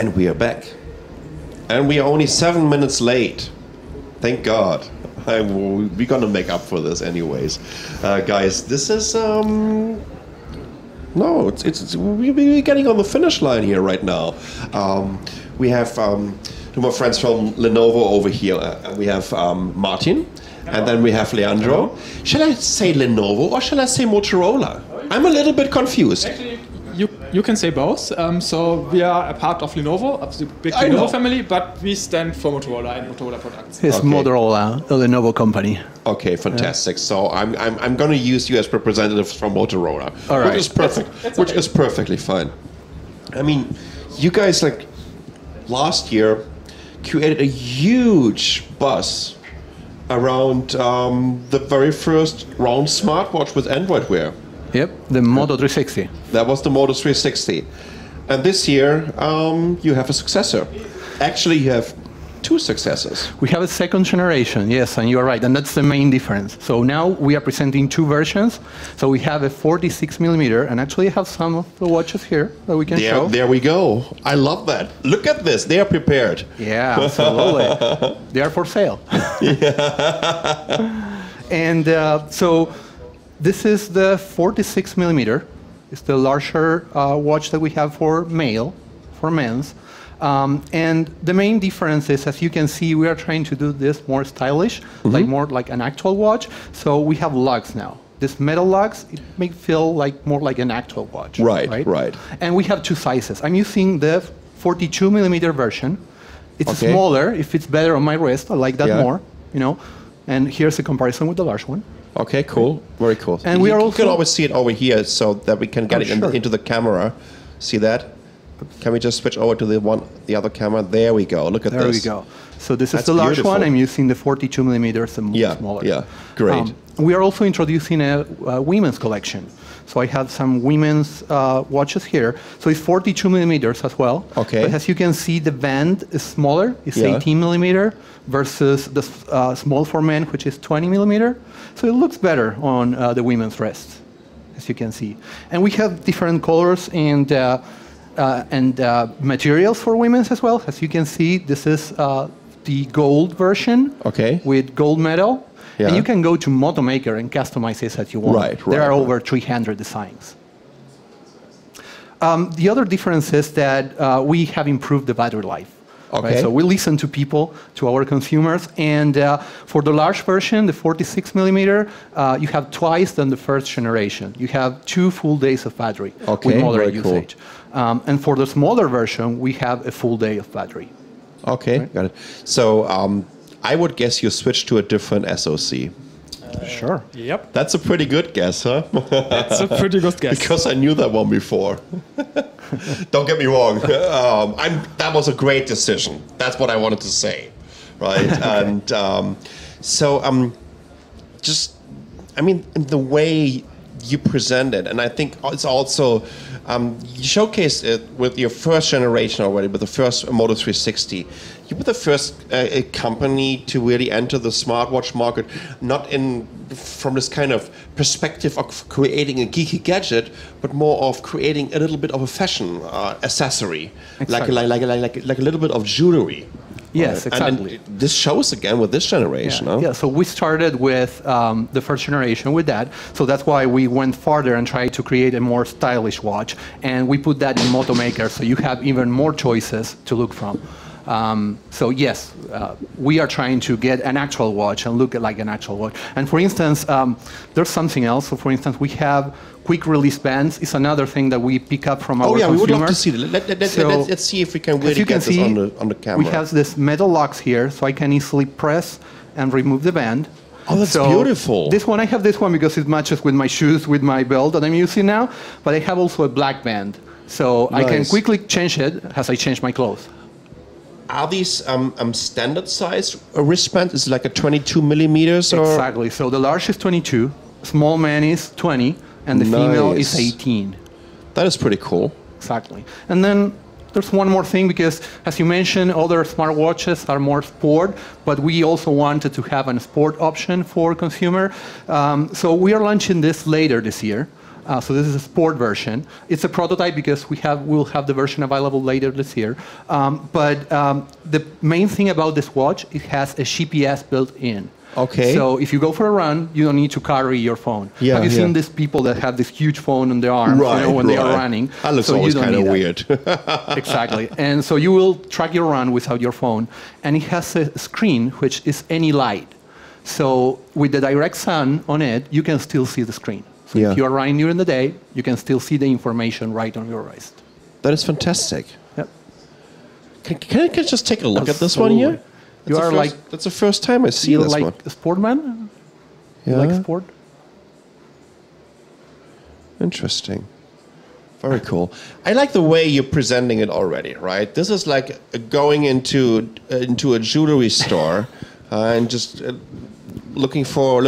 And we are back. And we are only 7 minutes late. Thank God. We're gonna make up for this anyways. Guys, this is... No, we're getting on the finish line here right now. We have two more friends from Lenovo over here. We have Martin. Hello. And then we have Leandro. Hello. Shall I say Lenovo or shall I say Motorola? I'm a little bit confused. Actually, you can say both. So we are a part of Lenovo, of the big Lenovo family, but we stand for Motorola and Motorola products. It's Motorola, a Lenovo company. Okay, fantastic. So I'm going to use you as representatives from Motorola, which is perfect, which is perfectly fine. I mean, you guys like last year created a huge buzz around the very first round smartwatch with Android Wear. Yep, the Moto 360. That was the Moto 360. And this year, you have a successor. Actually, you have two successors. We have a second generation, yes, and you're right, and that's the main difference. So now we are presenting two versions. So we have a 46mm, and actually I have some of the watches here that we can show. There we go. I love that. Look at this. They are prepared. Yeah, absolutely. They are for sale. And so this is the 46mm. It's the larger watch that we have for male, for men's. And the main difference is, as you can see, we are trying to do this more stylish, like more like an actual watch. So we have lugs now. This metal lugs, it may feel like more like an actual watch. Right. And we have two sizes. I'm using the 42mm version. It's smaller. It fits better on my wrist. I like that more, you know. And here's a comparison with the large one. Okay, cool. Very cool. And we are also... You can always see it over here so that we can get it into the camera. See that? Can we just switch over to the other camera? There we go. Look at this. There we go. So this is the large one. I'm using the 42mm, the smaller. Yeah, great. We are also introducing a women's collection. So I have some women's watches here. So it's 42mm as well. Okay. But as you can see, the band is smaller. It's 18mm versus the small for men, which is 20mm. So it looks better on the women's wrist, as you can see. And we have different colors and materials for women's as well. As you can see, this is the gold version with gold metal. Yeah. And you can go to Moto Maker and customize this as you want. There are over 300 designs. The other difference is that we have improved the battery life. So we listen to people, to our consumers, and for the large version, the 46mm, you have twice than the first generation. You have 2 full days of battery with moderate usage. And for the smaller version, we have a full day of battery. Got it. So I would guess you switched to a different SoC. Sure. Yep. That's a pretty good guess, huh? That's a pretty good guess. Because I knew that one before. Don't get me wrong. That was a great decision. That's what I wanted to say, right? And the way you present it, and I think it's also you showcased it with your first generation already, with the first Moto 360. You were the first company to really enter the smartwatch market, not from this kind of perspective of creating a geeky gadget, but more of creating a little bit of a fashion accessory, like a little bit of jewelry. Yes, exactly. And this shows again with this generation. Yeah, so we started with the first generation with that. So that's why we went farther and tried to create a more stylish watch. And we put that in Moto Maker, so you have even more choices to look from. So yes, we are trying to get an actual watch and look like an actual watch. And for instance, there's something else. So for instance, we have quick release bands. It's another thing that we pick up from our consumers. We would love to see that. Let's see if we can really get this on the camera. We have this metal locks here, so I can easily press and remove the band. Oh, that's beautiful. This one, I have this one because it matches with my shoes, with my belt that I'm using now. But I have also a black band. So I can quickly change it as I change my clothes. Are these standard size wristbands? Is it like a 22mm? Exactly. So the large is 22, small man is 20, and the female is 18. That is pretty cool. Exactly. And then there's one more thing, because as you mentioned, other smartwatches are more sport, but we also wanted to have a sport option for consumer. So we are launching this later this year. So this is a sport version. It's a prototype because we'll have the version available later this year. But the main thing about this watch, it has a GPS built in. Okay. So if you go for a run, you don't need to carry your phone. Yeah, have you seen these people that have this huge phone on their arm when they are running? That looks so always kind of weird. Exactly. And so you will track your run without your phone. And it has a screen which is any light. So with the direct sun on it, you can still see the screen. So if you are running during the day, you can still see the information right on your wrist. That is fantastic. Yep. Can I just take a look at this one here? That's the first time I see this one. Like a sportman? Yeah. You like sport? Interesting. Very cool. I like the way you're presenting it already, right? This is like going into a jewelry store and just looking for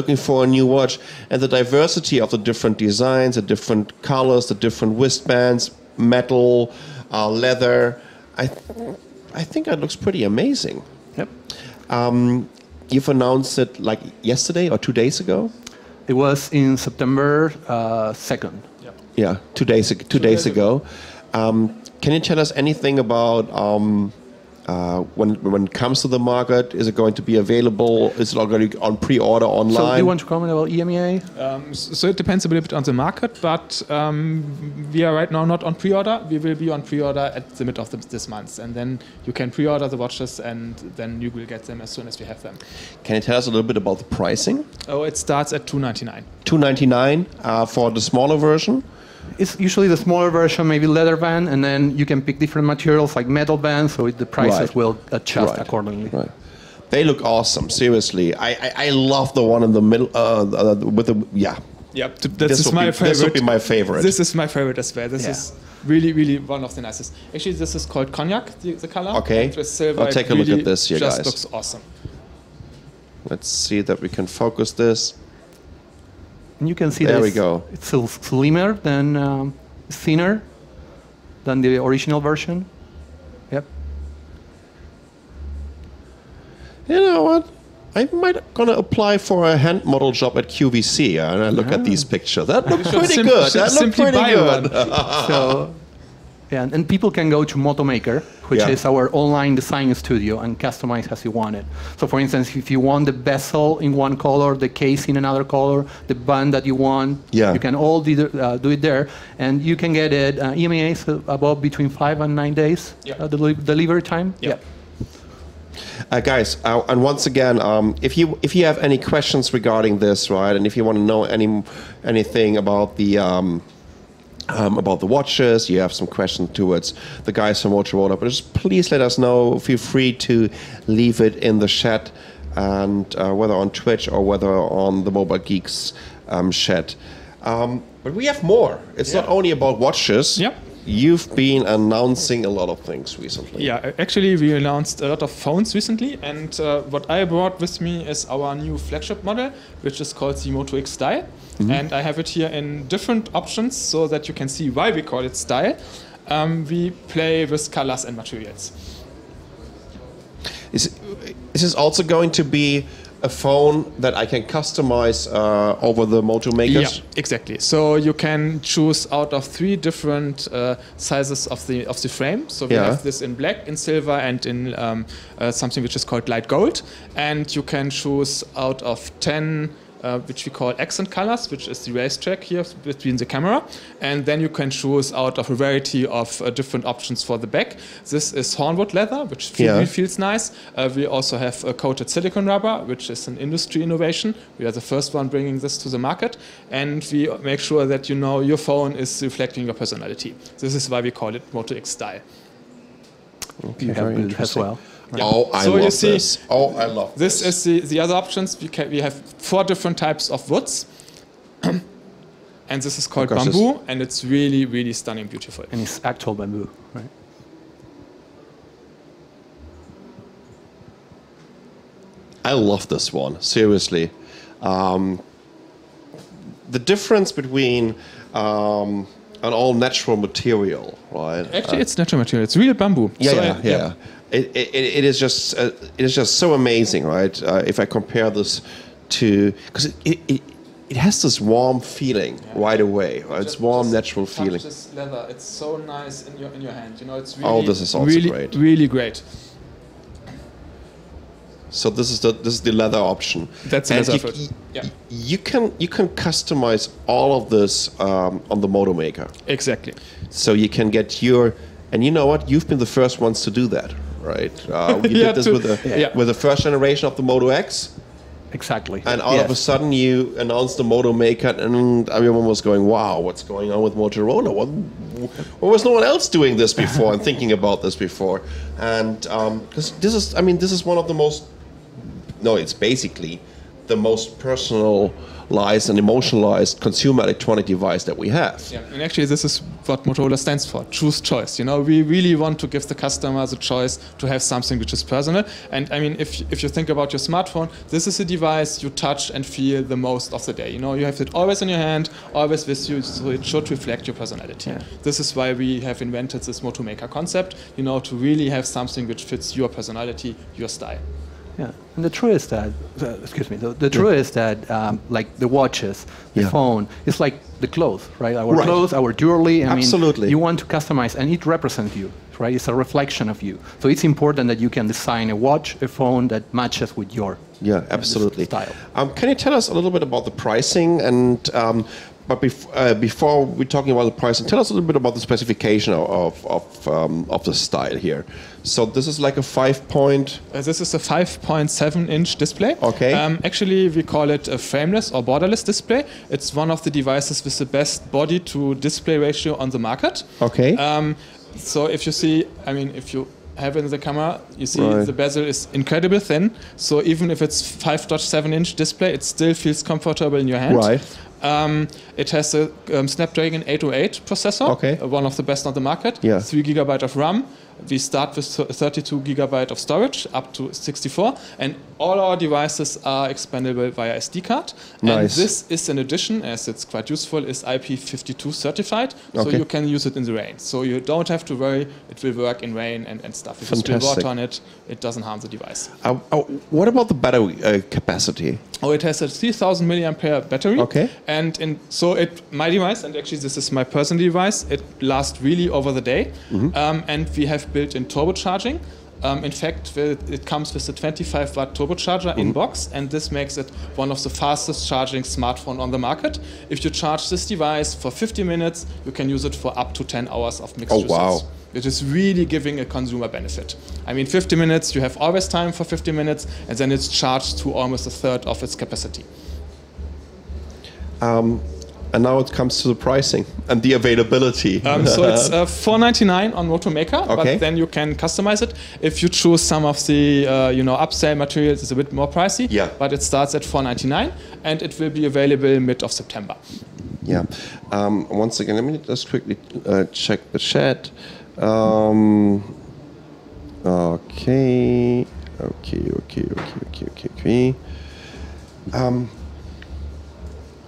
a new watch, and the diversity of the different designs, the different colors, the different wristbands, metal, leather. I think that looks pretty amazing. Yep. You've announced it like yesterday or 2 days ago? It was in September 2nd. Yep. Yeah, 2 days ago. Can you tell us anything about when it comes to the market? Is it going to be available? Is it already on pre-order online? So do you want to comment about EMEA? So it depends a little bit on the market, but we are right now not on pre-order. We will be on pre-order at the mid of this month, and then you can pre-order the watches, and then you will get them as soon as we have them. Can you tell us a little bit about the pricing? Oh, it starts at $299. $299 for the smaller version? It's usually the smaller version, maybe leather band, and then you can pick different materials like metal bands, so the prices will adjust accordingly. Right. They look awesome, seriously. I love the one in the middle with the Yep, this is my favorite. This would be my favorite. This is my favorite as well. This is really, really one of the nicest. Actually, this is called cognac, the color. Okay, with silver, I'll take a look at this here, guys. Just looks awesome. Let's see that we can focus this. And you can see there that we go. It's slimmer than thinner than the original version. Yep. You know what? I might gonna apply for a hand model job at QVC, and I look at these pictures. That looks pretty good. That looks pretty good. So, yeah, and people can go to Moto Maker, which is our online design studio, and customize as you want it. So, for instance, if you want the bezel in one color, the case in another color, the band that you want, you can all do it there, and you can get it. EMEA is about between 5 and 9 days delivery time. Yeah. Guys, and once again, if you have any questions regarding this, right, and if you want to know anything about the watches, you have some questions towards the guys from Motorola, but just please let us know. Feel free to leave it in the chat, and whether on Twitch or whether on the Mobile Geeks chat. But we have more. It's not only about watches. Yep. You've been announcing a lot of things recently. Yeah, actually we announced a lot of phones recently, and what I brought with me is our new flagship model, which is called the Moto X style. And I have it here in different options so that you can see why we call it style. We play with colors and materials. Is this also going to be a phone that I can customize over the Moto Maker? Yeah, exactly. So you can choose out of 3 different sizes of the frame. So we have this in black, in silver, and in something which is called light gold. And you can choose out of 10 which we call accent colors, which is the racetrack here between the camera. And then you can choose out of a variety of different options for the back. This is hornwood leather, which feels nice. We also have a coated silicone rubber, which is an industry innovation. We are the first one bringing this to the market. And we make sure that you know your phone is reflecting your personality. This is why we call it Moto X style. Okay, you have it as well. Yeah. Oh, I love this. Oh, I love this. This is the other options. We have 4 different types of woods. And this is called bamboo, and it's really, really stunning, beautiful. And it's actual bamboo, right? I love this one, seriously. The difference between an all-natural material, right? Actually, it's natural material. It's real bamboo. Yeah. It is just so amazing, right? If I compare this to, because it it has this warm feeling right away. It's warm, natural feeling. This leather, it's so nice in your hand. You know, it's really, oh, this is also really, great. Really great. So this is the leather option. That's the leather foot. Yeah. You can customize all of this on the Moto Maker. Exactly. So you can get your, and you know what? You've been the first ones to do that, right? You did this with the first generation of the Moto X. Exactly. And all of a sudden you announced the Moto Maker, and everyone was going, "Wow, what's going on with Motorola? Why was no one else doing this before and thinking about this before?" And this is one of the most. No, it's basically the most personalized and emotionalized consumer electronic device that we have. Yeah, and actually this is what Motorola stands for, choose choice. You know, we really want to give the customer the choice to have something which is personal. And I mean, if you think about your smartphone, this is a device you touch and feel the most of the day. You know, you have it always in your hand, always with you, so it should reflect your personality. Yeah. This is why we have invented this Moto Maker concept, you know, to really have something which fits your personality, your style. Yeah, and the truth is that, the truth is that, like the watches, the phone, it's like the clothes, right? Our clothes, our jewelry. I mean, you want to customize, and it represents you, right? It's a reflection of you. So it's important that you can design a watch, a phone that matches with your style. Can you tell us a little bit about the pricing and? But before we're talking about the pricing, tell us a little bit about the specification of the style here. So this is like a 5-point... this is a 5.7-inch display. Okay. Actually, we call it a frameless or borderless display. It's one of the devices with the best body-to-display ratio on the market. Okay. So if you see, I mean, if you have it in the camera, you see the bezel is incredibly thin. So even if it's 5.7-inch display, it still feels comfortable in your hand. Right. It has a Snapdragon 808 processor, one of the best on the market, 3 GB of RAM. We start with 32 GB of storage up to 64, and all our devices are expandable via SD card. Nice. And this is in addition, as it's quite useful, is IP52 certified, so you can use it in the rain. So you don't have to worry, it will work in rain and stuff. If you spill water on it, it doesn't harm the device. What about the battery capacity? Oh, it has a 3000 milliampere battery. Okay. And my device, and actually this is my personal device, it lasts really over the day. And we have built-in turbocharging. In fact, it comes with a 25-watt turbocharger in box, and this makes it one of the fastest charging smartphones on the market. If you charge this device for 50 minutes, you can use it for up to 10 hours of mixed usage. Wow. It is really giving a consumer benefit. I mean, 50 minutes, you have always time for 50 minutes, and then it's charged to almost a third of its capacity. And now it comes to the pricing and the availability. So it's $499 on Moto Maker, but then you can customize it. If you choose some of the upsell materials, it's a bit more pricey. Yeah. But it starts at $499, and it will be available mid of September. Yeah. Once again, let me just quickly check the chat. Okay.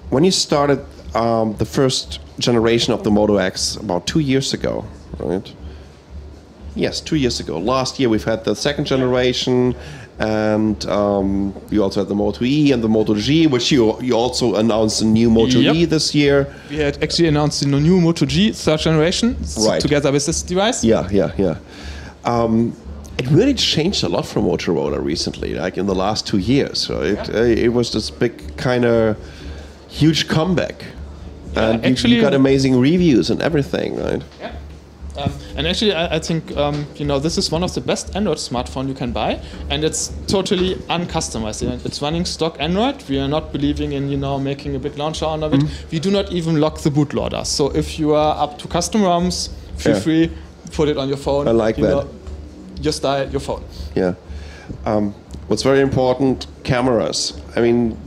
When you started the first generation of the Moto X about 2 years ago, right? Yes, 2 years ago. Last year we've had the second generation, and you also had the Moto E and the Moto G, which you also announced a new Moto E this year. We had actually announced the new Moto G third generation together with this device. Yeah. It really changed a lot from Motorola recently, like in the last 2 years. Right? It was this big kind of huge comeback. And actually, you got amazing reviews and everything, right? Yeah. And actually, I think this is one of the best Android smartphones you can buy, and it's totally uncustomized. It's running stock Android. We are not believing in making a big launcher out of it. We do not even lock the bootloader. So if you are up to custom ROMs, feel free, put it on your phone. I like that. Your style, your phone. Yeah. What's very important, cameras. I mean,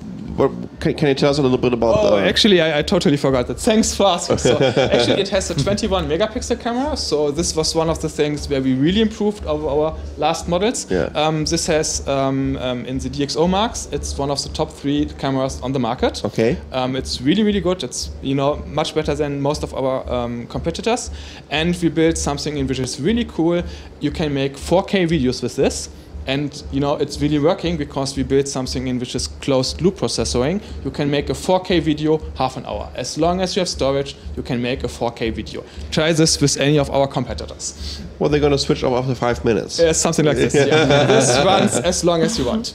can you tell us a little bit about actually, I totally forgot that. Thanks for asking. So actually, it has a 21 megapixel camera. So this was one of the things where we really improved over our last models. Yeah. This has, in the DxO marks, it's one of the top 3 cameras on the market. Okay. It's really, really good. It's much better than most of our competitors. And we built something which is really cool. You can make 4K videos with this. And it's really working because we built something in which is closed loop processing. You can make a 4K video half an hour. As long as you have storage, you can make a 4K video. Try this with any of our competitors. Well, they're going to switch off after 5 minutes. Something like this. Yeah. This runs as long as you want.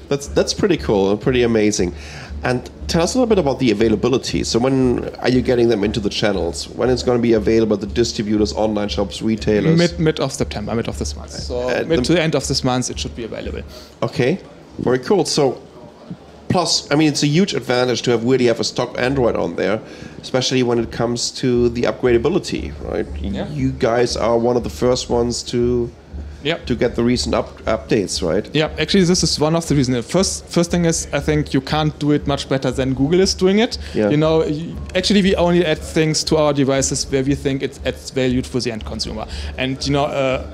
That's pretty cool and pretty amazing. And tell us a little bit about the availability. So when are you getting them into the channels? When it's going to be available at the distributors, online shops, retailers? Mid of September, mid of this month. So mid to the end of this month, it should be available. Okay, very cool. So plus, I mean, it's a huge advantage to really have a stock Android on there, especially when it comes to the upgradability, right? Yeah. You guys are one of the first ones to get the recent updates, right? Yeah, actually, this is one of the reasons. First thing is, I think you can't do it much better than Google is doing it. Yeah. Actually, we only add things to our devices where we think it adds value for the end consumer. And the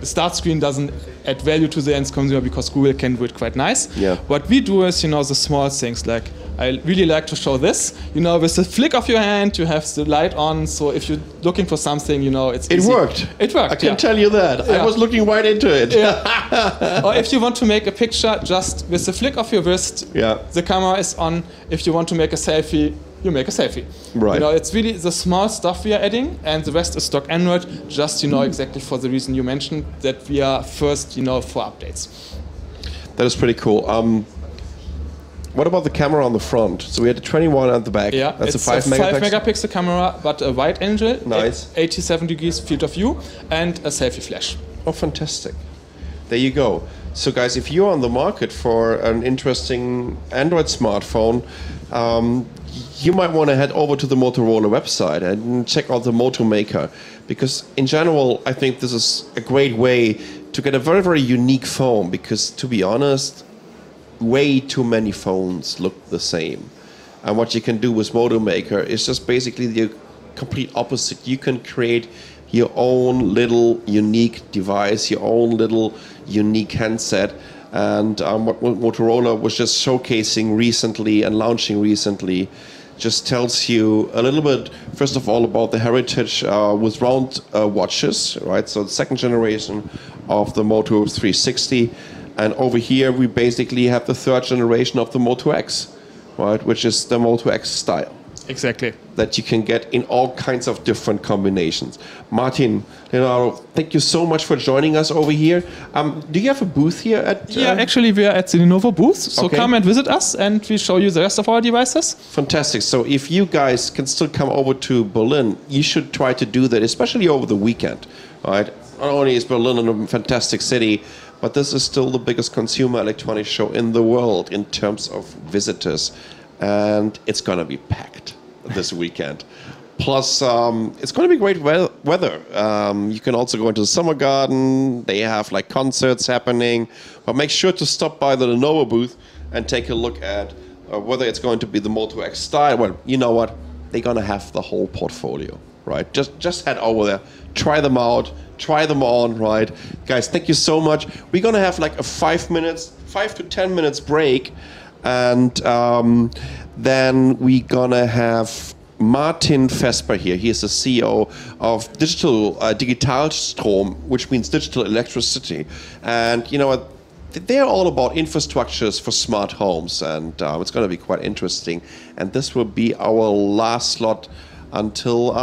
start screen doesn't add value to the end consumer because Google can do it quite nice. Yeah. What we do is, the small things like, I really like to show this. With the flick of your hand, you have the light on. So if you're looking for something, it's easy. It worked. It worked. I can tell you that. Yeah. I was looking right into it. Yeah. Or if you want to make a picture, just with the flick of your wrist, the camera is on. If you want to make a selfie, you make a selfie. Right. It's really the small stuff we are adding, and the rest is stock Android. Just exactly for the reason you mentioned, that we are first, for updates. That is pretty cool. What about the camera on the front? So we had a 21 at the back. Yeah, that's it's a 5 megapixel camera, but a wide angle, nice, 87 degrees field of view, and a selfie flash. Oh, fantastic! There you go. So, guys, if you're on the market for an interesting Android smartphone, you might want to head over to the Motorola website and check out the Moto Maker, because in general, I think this is a great way to get a very, very unique phone. Because, to be honest, way too many phones look the same, and what you can do with Moto Maker is just basically the complete opposite. You can create your own little unique device, your own little unique handset, and what Motorola was just showcasing recently and launching recently just tells you a little bit, first of all, about the heritage with round watches, right? So the second generation of the Moto 360. And over here, we basically have the third generation of the Moto X, right, which is the Moto X style. Exactly. That you can get in all kinds of different combinations. Martin, Leonardo, thank you so much for joining us over here. Do you have a booth here at... Yeah, actually, we are at the Lenovo booth. So come and visit us, and we show you the rest of our devices. Fantastic. So if you guys can still come over to Berlin, you should try to do that, especially over the weekend, right? Not only is Berlin a fantastic city, but this is still the biggest consumer electronics show in the world in terms of visitors. And it's going to be packed this weekend. Plus, it's going to be great weather. You can also go into the summer garden. They have concerts happening. But make sure to stop by the Lenovo booth and take a look at whether it's going to be the Moto X style. Well, you know what? They're going to have the whole portfolio, right? Just head over there. Try them out. Try them on, right? Guys, thank you so much. We're going to have a 5 to 10 minutes break. And then we're going to have Martin Vesper here. He is the CEO of Digitalstrom, which means digital electricity. And you know what? They're all about infrastructures for smart homes. And it's going to be quite interesting. And this will be our last slot until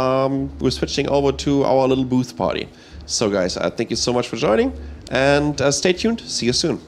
we're switching over to our little booth party. So guys, thank you so much for joining. And stay tuned. See you soon.